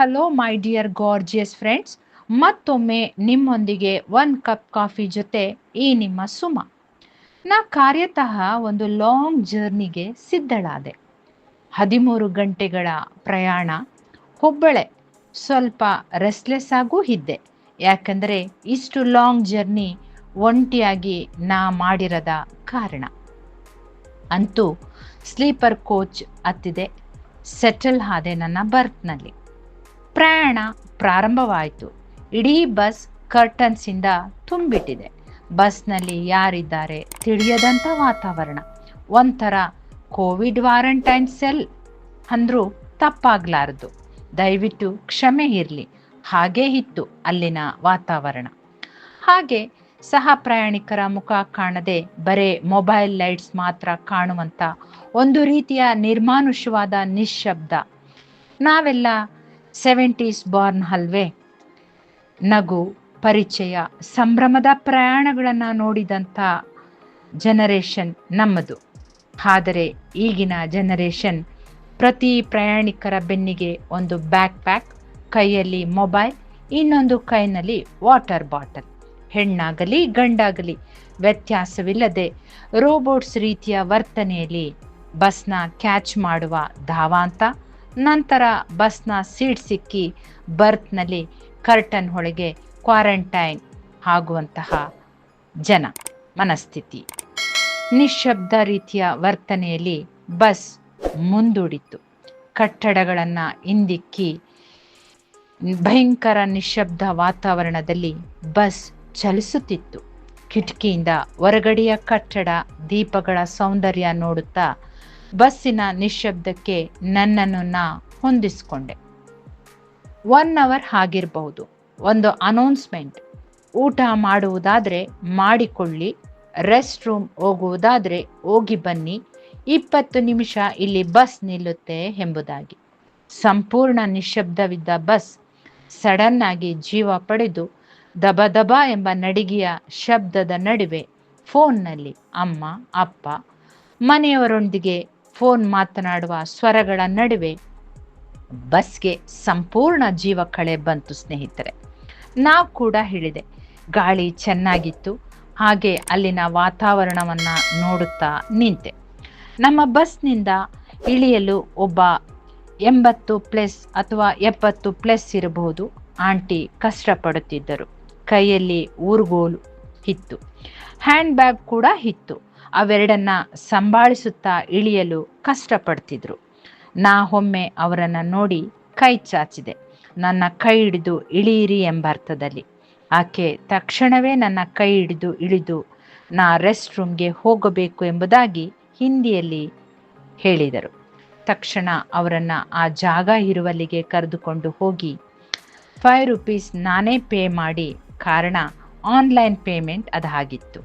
Hello my dear gorgeous friends. ಮತ್ತೊಮ್ಮೆ ನಿಮ್ಮೊಂದಿಗೆ ಒಂದು ಕಪ್ ಕಾಫಿ ಜೊತೆ ಈ ನಿಮ್ಮ ಸುಮ. ನಾ ಕಾರ್ಯತಃ ಒಂದು ಲಾಂಗ್ ಜರ್ನಿಗೆ ಸಿದ್ಧಳಾದೆ. 13 ಗಂಟೆಗಳ ಪ್ರಯಾಣ. ಒಬ್ಬಳೆ ಸ್ವಲ್ಪ ರೆಸ್ಟ್ಲೆಸ್ ಆಗೂ ಇದ್ದೆ, ಯಾಕಂದರೆ ಇಷ್ಟು ಲಾಂಗ್ ಜರ್ನಿ ಒಂಟಿಯಾಗಿ ನಾ ಮಾಡಿರದ ಕಾರಣ. ಅಂತೂ ಸ್ಲೀಪರ್ ಕೋಚ್ ಹತ್ತಿದೆ, ಸೆಟಲ್ ಆದೆ ನನ್ನ ಬರ್ತ್ನಲ್ಲಿ. ಪ್ರಯಾಣ ಪ್ರಾರಂಭವಾಯಿತು. ಇಡೀ ಬಸ್ ಕರ್ಟನ್ಸಿಂದ ತುಂಬಿಟ್ಟಿದೆ. ಬಸ್ನಲ್ಲಿ ಯಾರಿದ್ದಾರೆ ತಿಳಿಯದಂಥ ವಾತಾವರಣ. ಒಂಥರ ಕೋವಿಡ್ ವಾರಂಟೈನ್ ಸೆಲ್ ಅಂದರೂ ತಪ್ಪಾಗಲಾರದು. ದಯವಿಟ್ಟು ಕ್ಷಮೆ ಇರಲಿ. ಹಾಗೇ ಇತ್ತು ಅಲ್ಲಿನ ವಾತಾವರಣ. ಹಾಗೆ ಸಹ ಪ್ರಯಾಣಿಕರ ಮುಖ ಕಾಣದೆ ಬರೇ ಮೊಬೈಲ್ ಲೈಟ್ಸ್ ಮಾತ್ರ ಕಾಣುವಂಥ ಒಂದು ರೀತಿಯ ನಿರ್ಮಾನುಷವಾದ ನಿಶ್ಶಬ್ದ. ನಾವೆಲ್ಲ 70s ಬಾರ್ನ್ ಅಲ್ವೇ? ನಗು, ಪರಿಚಯ, ಸಂಭ್ರಮದ ಪ್ರಯಾಣಗಳನ್ನು ನೋಡಿದಂಥ ಜನರೇಷನ್ ನಮ್ಮದು. ಆದರೆ ಈಗಿನ ಜನರೇಷನ್ ಪ್ರತಿ ಪ್ರಯಾಣಿಕರ ಬೆನ್ನಿಗೆ ಒಂದು ಬ್ಯಾಕ್ ಪ್ಯಾಕ್, ಕೈಯಲ್ಲಿ ಮೊಬೈಲ್, ಇನ್ನೊಂದು ಕೈನಲ್ಲಿ ವಾಟರ್ ಬಾಟಲ್. ಹೆಣ್ಣಾಗಲಿ ಗಂಡಾಗಲಿ ವ್ಯತ್ಯಾಸವಿಲ್ಲದೆ ರೋಬೋಟ್ಸ್ ರೀತಿಯ ವರ್ತನೆಯಲ್ಲಿ ಬಸ್ನ ಕ್ಯಾಚ್ ಮಾಡುವ ಧಾವಾಂತ. ನಂತರ ಬಸ್ನ ಸೀಟ್ ಸಿಕ್ಕಿ ಬರ್ತ್ನಲ್ಲಿ ಕರ್ಟನ್ ಒಳಗೆ ಕ್ವಾರಂಟೈನ್ ಆಗುವಂತಹ ಜನ ಮನಸ್ಥಿತಿ. ನಿಶ್ಶಬ್ದ ರೀತಿಯ ವರ್ತನೆಯಲ್ಲಿ ಬಸ್ ಮುಂದೂಡಿತು. ಕಟ್ಟಡಗಳನ್ನು ಹಿಂದಿಕ್ಕಿ ಭಯಂಕರ ನಿಶ್ಶಬ್ದ ವಾತಾವರಣದಲ್ಲಿ ಬಸ್ ಚಲಿಸುತ್ತಿತ್ತು. ಕಿಟಕಿಯಿಂದ ಹೊರಗಡೆಯ ಕಟ್ಟಡ, ದೀಪಗಳ ಸೌಂದರ್ಯ ನೋಡುತ್ತಾ ಬಸ್ಸಿನ ನಿಶ್ಶಬ್ದಕ್ಕೆ ನನ್ನನ್ನು ನಾ ಹೊಂದಿಸಿಕೊಂಡೆ. 1 ಅವರ್ ಆಗಿರಬಹುದು. ಒಂದು ಅನೌನ್ಸ್ಮೆಂಟ್: ಊಟ ಮಾಡುವುದಾದರೆ ಮಾಡಿಕೊಳ್ಳಿ, ರೆಸ್ಟ್ ರೂಮ್ ಹೋಗುವುದಾದರೆ ಹೋಗಿ ಬನ್ನಿ, 20 ನಿಮಿಷ ಇಲ್ಲಿ ಬಸ್ ನಿಲ್ಲುತ್ತೆ ಎಂಬುದಾಗಿ. ಸಂಪೂರ್ಣ ನಿಶ್ಶಬ್ದವಿದ್ದ ಬಸ್ ಸಡನ್ ಆಗಿ ಜೀವ ಪಡೆದು ದಬ ದಬ ಎಂಬ ನಡಿಗೆಯ ಶಬ್ದದ ನಡುವೆ ಫೋನ್ನಲ್ಲಿ ಅಮ್ಮ, ಅಪ್ಪ, ಮನೆಯವರೊಂದಿಗೆ ಫೋನ್ ಮಾತನಾಡುವ ಸ್ವರಗಳ ನಡುವೆ ಬಸ್ಗೆ ಸಂಪೂರ್ಣ ಜೀವ ಕಳೆ ಬಂತು ಸ್ನೇಹಿತರೆ. ನಾವು ಕೂಡ ಹೇಳಿದೆ. ಗಾಳಿ ಚೆನ್ನಾಗಿತ್ತು. ಹಾಗೆ ಅಲ್ಲಿನ ವಾತಾವರಣವನ್ನು ನೋಡುತ್ತಾ ನಿಂತೆ. ನಮ್ಮ ಬಸ್ನಿಂದ ಇಳಿಯಲು ಒಬ್ಬ 80+ ಅಥವಾ 70+ ಇರಬಹುದು ಆಂಟಿ ಕಷ್ಟಪಡುತ್ತಿದ್ದರು. ಕೈಯಲ್ಲಿ ಊರುಗೋಲು ಇತ್ತು, ಹ್ಯಾಂಡ್ ಬ್ಯಾಗ್ ಕೂಡ ಇತ್ತು. ಅವೆರಡನ್ನ ಸಂಭಾಳಿಸುತ್ತಾ ಇಳಿಯಲು ಕಷ್ಟಪಡ್ತಿದ್ರು. ನಾ ಒಮ್ಮೆ ಅವರನ್ನು ನೋಡಿ ಕೈ ಚಾಚಿದೆ, ನನ್ನ ಕೈ ಹಿಡಿದು ಇಳಿಯಿರಿ ಎಂಬ ಅರ್ಥದಲ್ಲಿ. ಆಕೆ ತಕ್ಷಣವೇ ನನ್ನ ಕೈ ಹಿಡಿದು ಇಳಿದು ನಾ ರೆಸ್ಟ್ ರೂಮ್ಗೆ ಹೋಗಬೇಕು ಎಂಬುದಾಗಿ ಹಿಂದಿಯಲ್ಲಿ ಹೇಳಿದರು. ತಕ್ಷಣ ಅವರನ್ನು ಆ ಜಾಗ ಇರುವಲ್ಲಿಗೆ ಕರೆದುಕೊಂಡು ಹೋಗಿ 5 ರೂಪೀಸ್ ನಾನೇ ಪೇ ಮಾಡಿ, ಕಾರಣ ಆನ್ಲೈನ್ ಪೇಮೆಂಟ್ ಅದಾಗಿತ್ತು.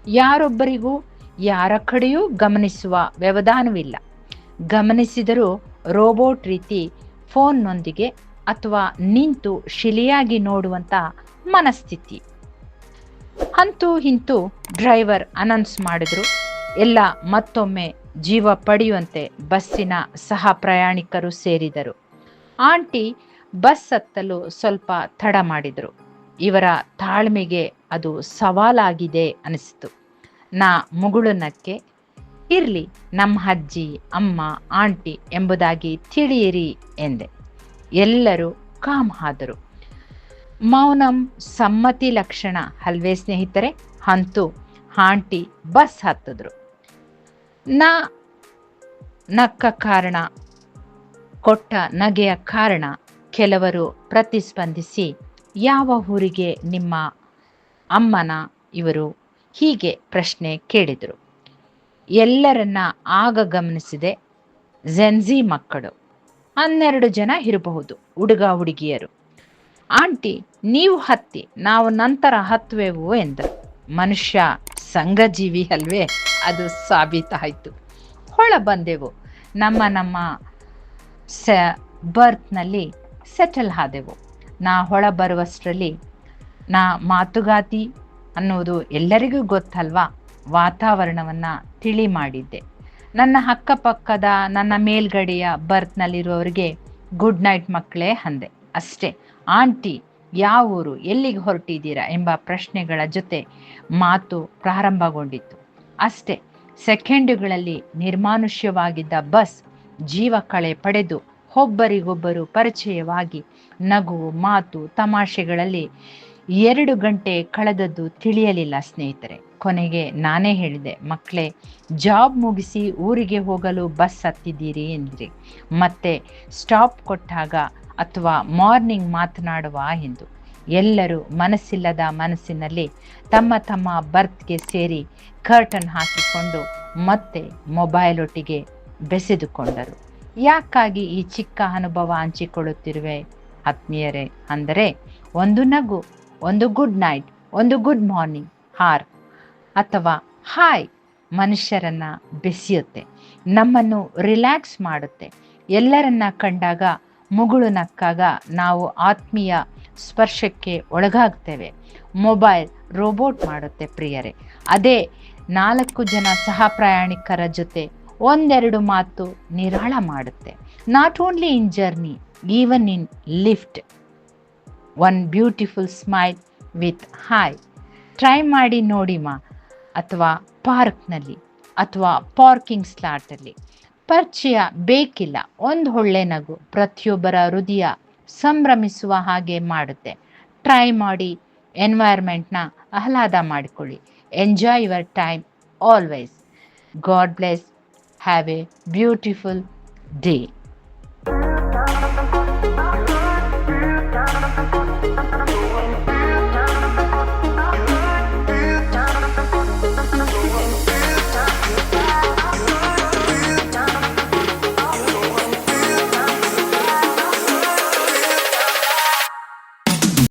ಯಾರೊಬ್ಬರಿಗೂ ಯಾರ ಕಡೆಯೂ ಗಮನಿಸುವ ವ್ಯವಧಾನವಿಲ್ಲ. ಗಮನಿಸಿದರೂ ರೋಬೋಟ್ ರೀತಿ ಫೋನ್ನೊಂದಿಗೆ ಅಥವಾ ನಿಂತು ಶಿಲೆಯಾಗಿ ನೋಡುವಂಥ ಮನಸ್ಥಿತಿ. ಅಂತೂ ಇಂತೂ ಡ್ರೈವರ್ ಅನೌನ್ಸ್ ಮಾಡಿದ್ರು, ಎಲ್ಲ ಮತ್ತೊಮ್ಮೆ ಜೀವ ಪಡೆಯುವಂತೆ ಬಸ್ಸಿನ ಸಹ ಪ್ರಯಾಣಿಕರು ಸೇರಿದರು. ಆಂಟಿ ಬಸ್ ಹತ್ತಲು ಸ್ವಲ್ಪ ತಡ ಮಾಡಿದರು. ಇವರ ತಾಳ್ಮೆಗೆ ಅದು ಸವಾಲಾಗಿದೆ ಅನಿಸಿತು. ನಾ ಮುಗುಳುನಕ್ಕೆ, ಇರಲಿ ನಮ್ಮ ಅಜ್ಜಿ, ಅಮ್ಮ, ಆಂಟಿ ಎಂಬುದಾಗಿ ತಿಳಿಯಿರಿ ಎಂದೆ. ಎಲ್ಲರೂ ಕಾಮ್ ಆದರು. ಮೌನಂ ಸಮ್ಮತಿ ಲಕ್ಷಣ ಅಲ್ವೇ ಸ್ನೇಹಿತರೆ? ಅಂತೂ ಆಂಟಿ ಬಸ್ ಹತ್ತಿದ್ರು. ನಾ ನಕ್ಕ ಕಾರಣ, ಕೊಟ್ಟ ನಗೆಯ ಕಾರಣ ಕೆಲವರು ಪ್ರತಿಸ್ಪಂದಿಸಿ, ಯಾವ ಊರಿಗೆ ನಿಮ್ಮ ಅಮ್ಮನ ಇವರು, ಹೀಗೆ ಪ್ರಶ್ನೆ ಕೇಳಿದರು. ಎಲ್ಲರನ್ನ ಆಗ ಗಮನಿಸಿದೆ. ಜೆನ್ಜಿ ಮಕ್ಕಳು 12 ಜನ ಇರಬಹುದು, ಹುಡುಗ ಹುಡುಗಿಯರು. ಆಂಟಿ ನೀವು ಹತ್ತಿ, ನಾವು ನಂತರ ಹತ್ತುವೆವು ಎಂದರು. ಮನುಷ್ಯ ಸಂಘಜೀವಿ ಅಲ್ವೇ? ಅದು ಸಾಬೀತಾಯಿತು. ಹೊಳ ಬಂದೆವು. ನಮ್ಮ ಬರ್ತ್ನಲ್ಲಿ ಸೆಟಲ್ ಆದೆವು. ನಾ ಹೊಳ ಬರುವಷ್ಟರಲ್ಲಿ ನಾ ಮಾತುಗಾತಿ ಅನ್ನೋದು ಎಲ್ಲರಿಗೂ ಗೊತ್ತಲ್ವಾ. ವಾತಾವರಣವನ್ನು ತಿಳಿ ಮಾಡಿದ್ದೆ. ನನ್ನ ಅಕ್ಕಪಕ್ಕದ, ನನ್ನ ಮೇಲ್ಗಡೆಯ ಬರ್ತ್ನಲ್ಲಿರುವವರಿಗೆ ಗುಡ್ ನೈಟ್ ಮಕ್ಕಳೇ ಅಂದೆ. ಅಷ್ಟೇ. ಆಂಟಿ, ಯಾವ ಊರು, ಎಲ್ಲಿಗೆ ಹೊರಟಿದ್ದೀರಾ ಎಂಬ ಪ್ರಶ್ನೆಗಳ ಜೊತೆ ಮಾತು ಪ್ರಾರಂಭಗೊಂಡಿತ್ತು. ಅಷ್ಟೇ, ಸೆಕೆಂಡುಗಳಲ್ಲಿ ನಿರ್ಮಾನುಷ್ಯವಾಗಿದ್ದ ಬಸ್ ಜೀವ ಕಳೆ ಪಡೆದು ಒಬ್ಬರಿಗೊಬ್ಬರು ಪರಿಚಯವಾಗಿ ನಗು, ಮಾತು, ತಮಾಷೆಗಳಲ್ಲಿ 2 ಗಂಟೆ ಕಳೆದದ್ದು ತಿಳಿಯಲಿಲ್ಲ ಸ್ನೇಹಿತರೆ. ಕೊನೆಗೆ ನಾನೇ ಹೇಳಿದೆ, ಮಕ್ಕಳೇ, ಜಾಬ್ ಮುಗಿಸಿ ಊರಿಗೆ ಹೋಗಲು ಬಸ್ ಹತ್ತಿದ್ದೀರಿ ಎಂದ್ರಿ, ಮತ್ತೆ ಸ್ಟಾಪ್ ಕೊಟ್ಟಾಗ ಅಥವಾ ಮಾರ್ನಿಂಗ್ ಮಾತನಾಡುವ ಎಂದು. ಎಲ್ಲರೂ ಮನಸ್ಸಿಲ್ಲದ ಮನಸ್ಸಿನಲ್ಲಿ ತಮ್ಮ ತಮ್ಮ ಬರ್ತ್ಗೆ ಸೇರಿ ಕರ್ಟನ್ ಹಾಕಿಕೊಂಡು ಮತ್ತೆ ಮೊಬೈಲ್ ಒಟ್ಟಿಗೆ ಬೆಸೆದುಕೊಂಡರು. ಯಾಕಾಗಿ ಈ ಚಿಕ್ಕ ಅನುಭವ ಹಂಚಿಕೊಳ್ಳುತ್ತಿರುವೆ ಆತ್ಮೀಯರೇ ಅಂದರೆ, ಒಂದು ನಗು, ಒಂದು ಗುಡ್ ನೈಟ್, ಒಂದು ಗುಡ್ ಮಾರ್ನಿಂಗ್ ಹಾರ್ ಅಥವಾ ಹಾಯ್ ಮನುಷ್ಯರನ್ನ ಬೆಸೆಯುತ್ತೆ, ನಮ್ಮನ್ನು ರಿಲ್ಯಾಕ್ಸ್ ಮಾಡುತ್ತೆ. ಎಲ್ಲರನ್ನ ಕಂಡಾಗ, ಮುಗುಳು ನಕ್ಕಾಗ ನಾವು ಆತ್ಮೀಯ ಸ್ಪರ್ಶಕ್ಕೆ ಒಳಗಾಗ್ತೇವೆ. ಮೊಬೈಲ್ ರೋಬೋಟ್ ಮಾಡುತ್ತೆ ಪ್ರಿಯರೇ. ಅದೇ 4 ಜನ ಸಹ ಪ್ರಯಾಣಿಕರ ಜೊತೆ ಒಂದೆರಡು ಮಾತು ನಿರಾಳ ಮಾಡುತ್ತೆ. Not only in journey, even in lift, one beautiful smile with hi. Try ಮಾಡಿ ನೋಡಿಮಾ. ಅಥವಾ ಪಾರ್ಕ್ನಲ್ಲಿ ಅಥವಾ ಪಾರ್ಕಿಂಗ್ ಸ್ಲಾಟಲ್ಲಿ. ಪರಿಚಯ ಬೇಕಿಲ್ಲ, ಒಂದು ಒಳ್ಳೆ ನಗು ಪ್ರತಿಯೊಬ್ಬರ ಹೃದಯ ಸಂಭ್ರಮಿಸುವ ಹಾಗೆ ಮಾಡುತ್ತೆ. ಟ್ರೈ ಮಾಡಿ, ಎನ್ವೈರ್ಮೆಂಟ್ನ ಆಹ್ಲಾದ ಮಾಡಿಕೊಳ್ಳಿ. Enjoy your time always. God bless. Have A beautiful day.